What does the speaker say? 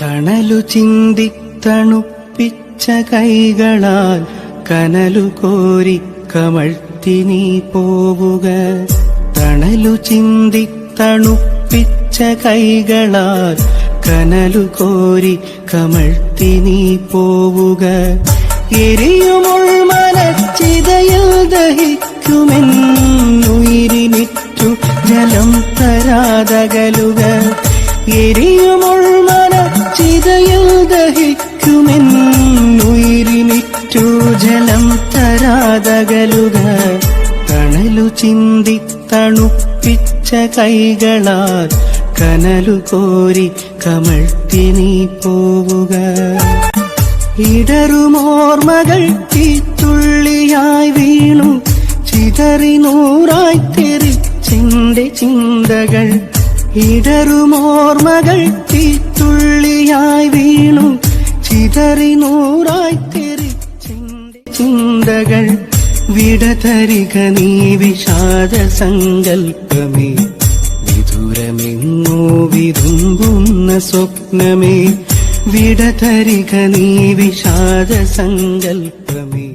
തണലു ചിന്തി തണുപ്പിച്ച കൈകളാൽ കനലു കോരി കമഴ്ത്തി നീ പോവുക. തണലു ചിന്തി തണുപ്പിച്ച കൈകളാൽ കനലു കോരി കമഴ്ത്തി നീ പോവുക. എരിയുമുൾമനച്ചിതയിൽ ദഹിക്കുമെന്നുയിരിനിറ്റു ജലം തരാതകലുക. എരിയുമുൾമനച്ചിതയിൽ ദഹിക്കുമെന്നുയിരിനിറ്റു ജലം തരാതകലുക. തണലു ചിന്തി തണുപ്പിച്ച കൈകളാൽ കനലു കോരി കമഴ്ത്തി നീ പോവുക. ഇടറുമോർമകൾ തീത്തുള്ളിയായി വീണു ചിതറി നൂറായി തെറിച്ചെന്റെ ചിന്തകൾ. ഇടറുമോർമകൾ തീത്തുള്ളിയായി വീണു ചിതറി നൂറായി തെറിച്ചെന്റെ ചിന്തകൾ. വിടതരിക നീ വിഷാദ സങ്കൽപ്പമേ, വിദൂരമെങ്ങോ വിതുമ്പുന്ന സ്വപ്നമേ. വിടതരിക നീ വിഷാദ സങ്കൽപ്പമേ.